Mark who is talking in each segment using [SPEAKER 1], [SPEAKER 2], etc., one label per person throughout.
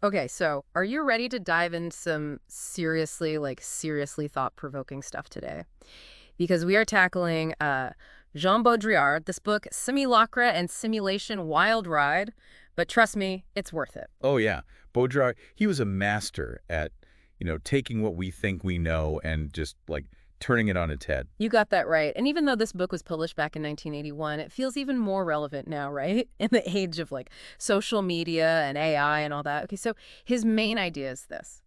[SPEAKER 1] Okay, so are you ready to dive into some seriously thought-provoking stuff today? Because we are tackling Jean Baudrillard, this book, Simulacra and Simulation Wild Ride. But trust me, it's worth it.
[SPEAKER 2] Oh, yeah. Baudrillard, he was a master at, taking what we think we know and just, like, turning it on its head.
[SPEAKER 1] You got that right. And even though this book was published back in 1981, it feels even more relevant now, right? In the age of social media and AI and all that. Okay, so his main idea is this.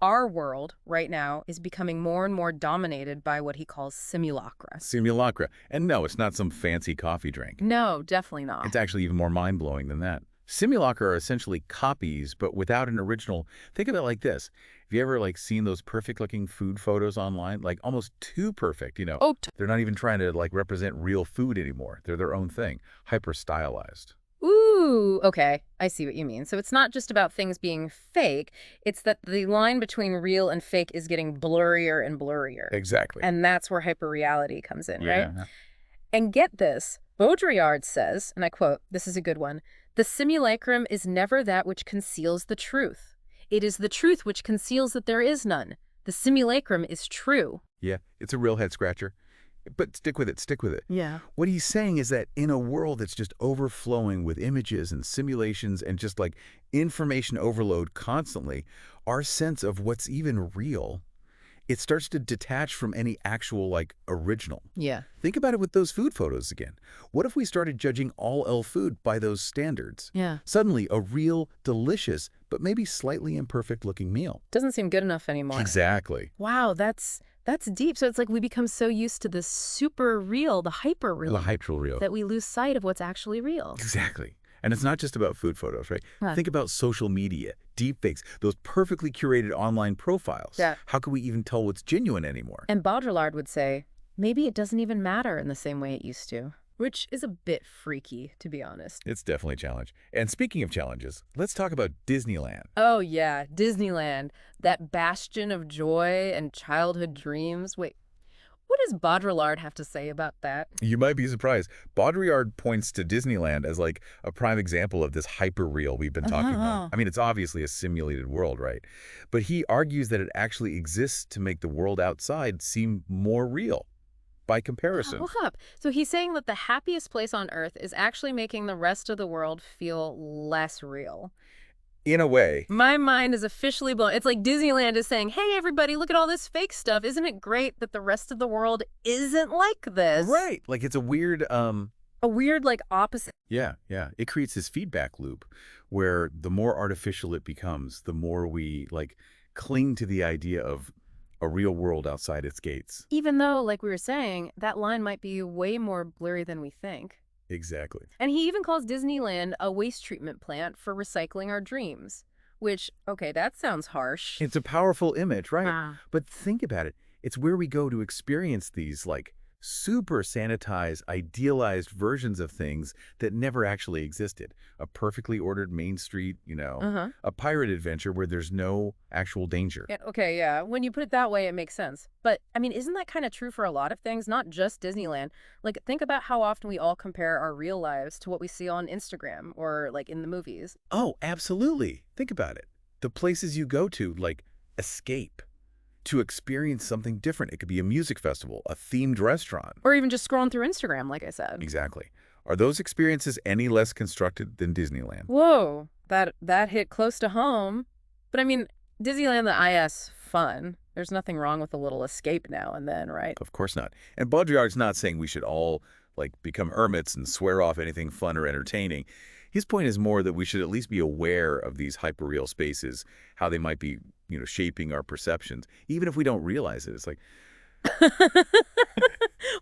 [SPEAKER 1] Our world right now is becoming more and more dominated by what he calls simulacra.
[SPEAKER 2] Simulacra. And no, it's not some fancy coffee drink.
[SPEAKER 1] No, definitely not.
[SPEAKER 2] It's actually even more mind-blowing than that. Simulacra are essentially copies, but without an original. Think of it like this. Have you ever, seen those perfect-looking food photos online? Like, almost too perfect,
[SPEAKER 1] Oh,
[SPEAKER 2] They're not even trying to, represent real food anymore. They're their own thing. Hyper-stylized.
[SPEAKER 1] ooh, okay. I see what you mean. So it's not just about things being fake. It's that the line between real and fake is getting blurrier and blurrier.
[SPEAKER 2] Exactly.
[SPEAKER 1] And that's where hyperreality comes in, right?
[SPEAKER 2] Yeah.
[SPEAKER 1] And get this, Baudrillard says, and I quote, this is a good one, "The simulacrum is never that which conceals the truth. It is the truth which conceals that there is none. The simulacrum is true."
[SPEAKER 2] Yeah, it's a real head-scratcher. But stick with it, stick with it.
[SPEAKER 1] Yeah.
[SPEAKER 2] What he's saying is that in a world that's just overflowing with images and simulations and just information overload constantly, our sense of what's even real, it starts to detach from any actual original.
[SPEAKER 1] Yeah.
[SPEAKER 2] Think about it with those food photos again. What if we started judging all food by those standards?
[SPEAKER 1] Yeah.
[SPEAKER 2] Suddenly, a real, delicious, but maybe slightly imperfect looking meal.
[SPEAKER 1] Doesn't seem good enough anymore.
[SPEAKER 2] Exactly.
[SPEAKER 1] Wow, that's deep. So it's like we become so used to the super real, the hyper real,
[SPEAKER 2] The hyperreal.
[SPEAKER 1] that we lose sight of what's actually real.
[SPEAKER 2] Exactly. And it's not just about food photos, right?
[SPEAKER 1] Huh.
[SPEAKER 2] Think about social media, deepfakes, those perfectly curated online profiles.
[SPEAKER 1] Yeah.
[SPEAKER 2] How can we even tell what's genuine anymore?
[SPEAKER 1] And Baudrillard would say, maybe it doesn't even matter in the same way it used to. Which is a bit freaky, to be honest.
[SPEAKER 2] It's definitely a challenge. And speaking of challenges, let's talk about Disneyland.
[SPEAKER 1] Oh yeah, Disneyland. That bastion of joy and childhood dreams. Wait, what does Baudrillard have to say about that?
[SPEAKER 2] You might be surprised. Baudrillard points to Disneyland as a prime example of this hyperreal we've been talking about. I mean, it's obviously a simulated world, right? But he argues that it actually exists to make the world outside seem more real by comparison.
[SPEAKER 1] Hold up. So he's saying that the happiest place on Earth is actually making the rest of the world feel less real.
[SPEAKER 2] In a way.
[SPEAKER 1] My mind is officially blown. It's like Disneyland is saying, hey, everybody, look at all this fake stuff. Isn't it great that the rest of the world isn't like this?
[SPEAKER 2] Right. It's a weird,
[SPEAKER 1] A weird, opposite.
[SPEAKER 2] Yeah. It creates this feedback loop where the more artificial it becomes, the more we, cling to the idea of a real world outside its gates.
[SPEAKER 1] Even though, like we were saying, that line might be way more blurry than we think.
[SPEAKER 2] Exactly.
[SPEAKER 1] And he even calls Disneyland a waste treatment plant for recycling our dreams. Which, okay, that sounds harsh.
[SPEAKER 2] It's a powerful image, right?
[SPEAKER 1] Ah.
[SPEAKER 2] But think about it. It's where we go to experience these, super sanitized, idealized versions of things that never actually existed. A perfectly ordered Main Street, a pirate adventure where there's no actual danger.
[SPEAKER 1] Yeah, okay, yeah. When you put it that way, it makes sense. But, I mean, isn't that kind of true for a lot of things? Not just Disneyland. Think about how often we all compare our real lives to what we see on Instagram or, in the movies.
[SPEAKER 2] Oh, absolutely. Think about it. The places you go to, escape. To experience something different. It could be a music festival, a themed restaurant.
[SPEAKER 1] Or even just scrolling through Instagram, like I said.
[SPEAKER 2] Exactly. Are those experiences any less constructed than Disneyland?
[SPEAKER 1] Whoa, that hit close to home. But I mean, Disneyland, the IS, fun. There's nothing wrong with a little escape now and then, right?
[SPEAKER 2] Of course not. And Baudrillard's not saying we should all, become hermits and swear off anything fun or entertaining. His point is more that we should at least be aware of these hyperreal spaces, how they might be, shaping our perceptions, even if we don't realize it. It's like,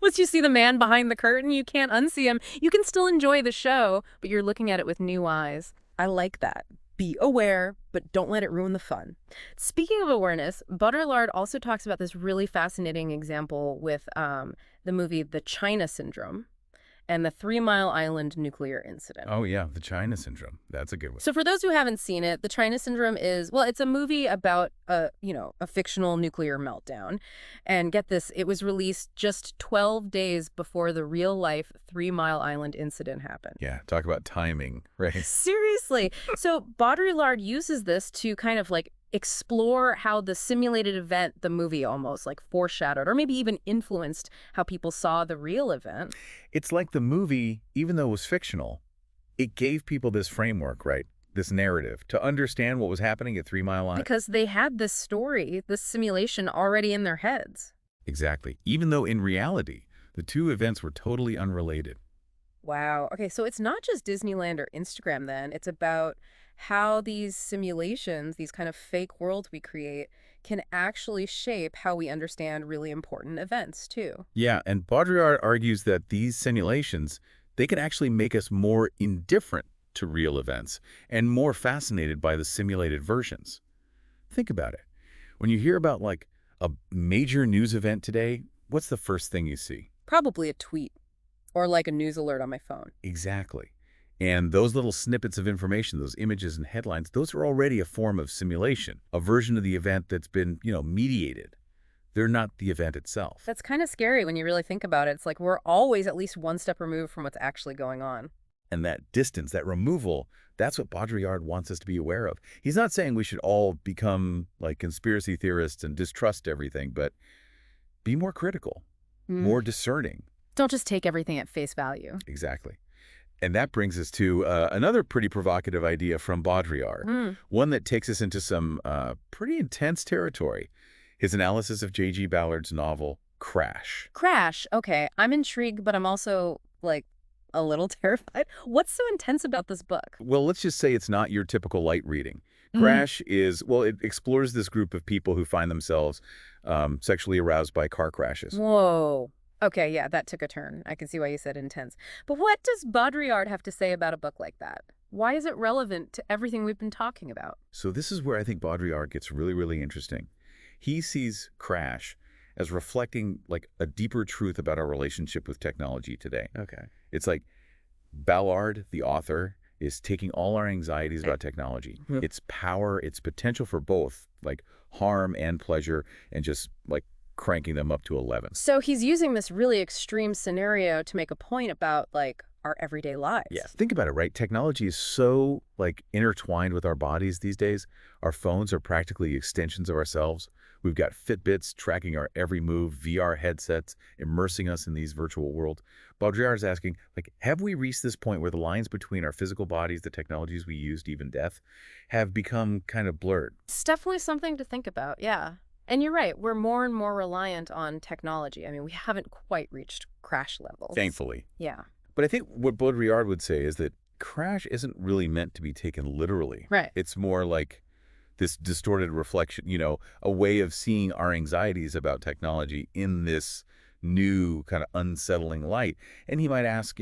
[SPEAKER 1] Once you see the man behind the curtain, you can't unsee him. You can still enjoy the show, but you're looking at it with new eyes. I like that. Be aware, but don't let it ruin the fun. Speaking of awareness, Baudrillard also talks about this really fascinating example with the movie The China Syndrome. and the 3 Mile Island nuclear incident.
[SPEAKER 2] Oh, yeah, the China syndrome. That's a good one.
[SPEAKER 1] So for those who haven't seen it, the China syndrome is, well, it's a movie about a fictional nuclear meltdown. And get this, it was released just 12 days before the real-life 3 Mile Island incident happened.
[SPEAKER 2] Yeah, talk about timing, right?
[SPEAKER 1] Seriously. So Baudrillard uses this to kind of like explore how the simulated event, the movie almost like foreshadowed or maybe even influenced how people saw the real event.
[SPEAKER 2] It's like the movie, even though it was fictional, it gave people this framework, right? This narrative to understand what was happening at 3 Mile Island.
[SPEAKER 1] Because they had this story, this simulation already in their heads.
[SPEAKER 2] Exactly. Even though in reality, the two events were totally unrelated.
[SPEAKER 1] Wow. Okay, so it's not just Disneyland or Instagram then. It's about how these simulations, these kind of fake worlds we create, can actually shape how we understand really important events, too.
[SPEAKER 2] Yeah, and Baudrillard argues that these simulations, they can actually make us more indifferent to real events and more fascinated by the simulated versions. Think about it. When you hear about like a major news event today, what's the first thing you see?
[SPEAKER 1] Probably a tweet or like a news alert on my phone.
[SPEAKER 2] Exactly. And those little snippets of information, those images and headlines, those are already a form of simulation, a version of the event that's been, mediated. They're not the event itself.
[SPEAKER 1] That's kind of scary when you really think about it. It's like we're always at least one step removed from what's actually going on.
[SPEAKER 2] And that distance, that removal, that's what Baudrillard wants us to be aware of. He's not saying we should all become like conspiracy theorists and distrust everything, but be more critical, more discerning.
[SPEAKER 1] Don't just take everything at face value.
[SPEAKER 2] Exactly. And that brings us to another pretty provocative idea from Baudrillard, one that takes us into some pretty intense territory. His analysis of J.G. Ballard's novel, Crash.
[SPEAKER 1] Crash. Okay, I'm intrigued, but I'm also, like, a little terrified. What's so intense about this book?
[SPEAKER 2] Well, let's just say it's not your typical light reading. Crash is, well, it explores this group of people who find themselves sexually aroused by car crashes.
[SPEAKER 1] Whoa. Okay, yeah, that took a turn. I can see why you said intense. But what does Baudrillard have to say about a book like that? Why is it relevant to everything we've been talking about?
[SPEAKER 2] So this is where I think Baudrillard gets really, really interesting. He sees Crash as reflecting like a deeper truth about our relationship with technology today.
[SPEAKER 1] Okay.
[SPEAKER 2] It's like Ballard, the author, is taking all our anxieties about technology, its power, its potential for both, like harm and pleasure, and just like cranking them up to 11.
[SPEAKER 1] So he's using this really extreme scenario to make a point about, like, our everyday lives.
[SPEAKER 2] Yeah. Think about it, right? Technology is so, like, intertwined with our bodies these days. Our phones are practically extensions of ourselves. We've got Fitbits tracking our every move, VR headsets immersing us in these virtual worlds. Baudrillard is asking, like, have we reached this point where the lines between our physical bodies, the technologies we use, even death, have become kind of blurred?
[SPEAKER 1] It's definitely something to think about, yeah. And you're right, we're more and more reliant on technology. I mean, we haven't quite reached Crash levels.
[SPEAKER 2] Thankfully.
[SPEAKER 1] Yeah.
[SPEAKER 2] But I think what Baudrillard would say is that Crash isn't really meant to be taken literally.
[SPEAKER 1] Right.
[SPEAKER 2] It's more like this distorted reflection, a way of seeing our anxieties about technology in this new kind of unsettling light. And he might ask,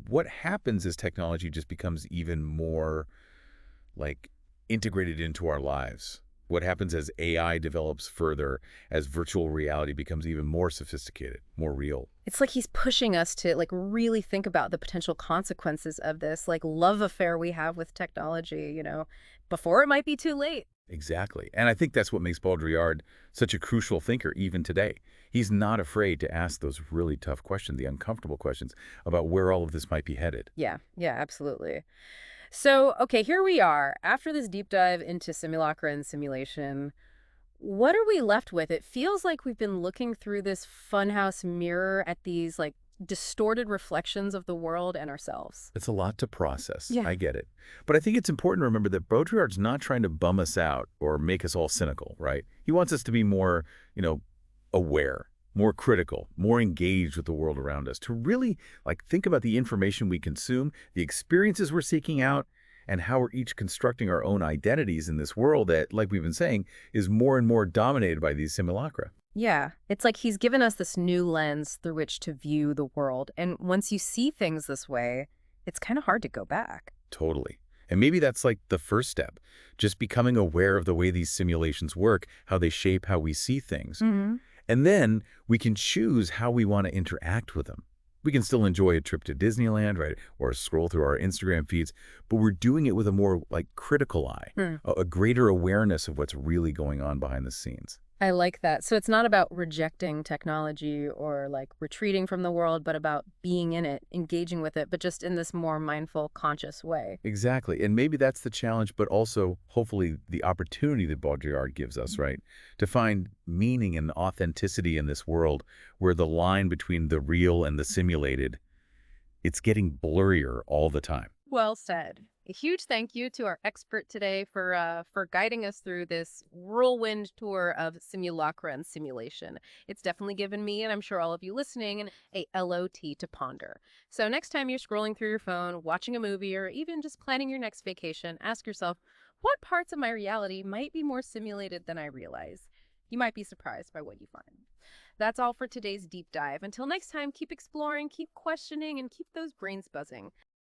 [SPEAKER 2] what happens as technology just becomes even more like integrated into our lives? What happens as AI develops further, as virtual reality becomes even more sophisticated, more real?
[SPEAKER 1] It's like he's pushing us to, like, really think about the potential consequences of this, like, love affair we have with technology, before it might be too late.
[SPEAKER 2] Exactly. And I think that's what makes Baudrillard such a crucial thinker even today. He's not afraid to ask those really tough questions, the uncomfortable questions about where all of this might be headed.
[SPEAKER 1] Yeah, absolutely. So, okay, here we are. After this deep dive into Simulacra and Simulation, what are we left with? It feels like we've been looking through this funhouse mirror at these, like, distorted reflections of the world and ourselves.
[SPEAKER 2] It's a lot to process.
[SPEAKER 1] Yeah.
[SPEAKER 2] I get it. But I think it's important to remember that Baudrillard's not trying to bum us out or make us all cynical, right? He wants us to be more, aware, more critical, more engaged with the world around us, to really think about the information we consume, the experiences we're seeking out, and how we're each constructing our own identities in this world that, like we've been saying, is more and more dominated by these simulacra.
[SPEAKER 1] Yeah, it's like he's given us this new lens through which to view the world. And once you see things this way, it's kind of hard to go back.
[SPEAKER 2] Totally. And maybe that's like the first step, just becoming aware of the way these simulations work, how they shape how we see things. And then we can choose how we want to interact with them. We can still enjoy a trip to Disneyland, right, or scroll through our Instagram feeds, but we're doing it with a more, like, critical eye,
[SPEAKER 1] Hmm.
[SPEAKER 2] a greater awareness of what's really going on behind the scenes.
[SPEAKER 1] I like that. So it's not about rejecting technology or like retreating from the world, but about being in it, engaging with it, but just in this more mindful, conscious way.
[SPEAKER 2] Exactly. And maybe that's the challenge, but also hopefully the opportunity that Baudrillard gives us, right? To find meaning and authenticity in this world where the line between the real and the simulated, it's getting blurrier all the time.
[SPEAKER 1] Well said. A huge thank you to our expert today for guiding us through this whirlwind tour of Simulacra and Simulation. It's definitely given me, and I'm sure all of you listening, a LOT to ponder. So next time you're scrolling through your phone, watching a movie, or even just planning your next vacation, ask yourself, what parts of my reality might be more simulated than I realize? You might be surprised by what you find. That's all for today's deep dive. Until next time, keep exploring, keep questioning, and keep those brains buzzing.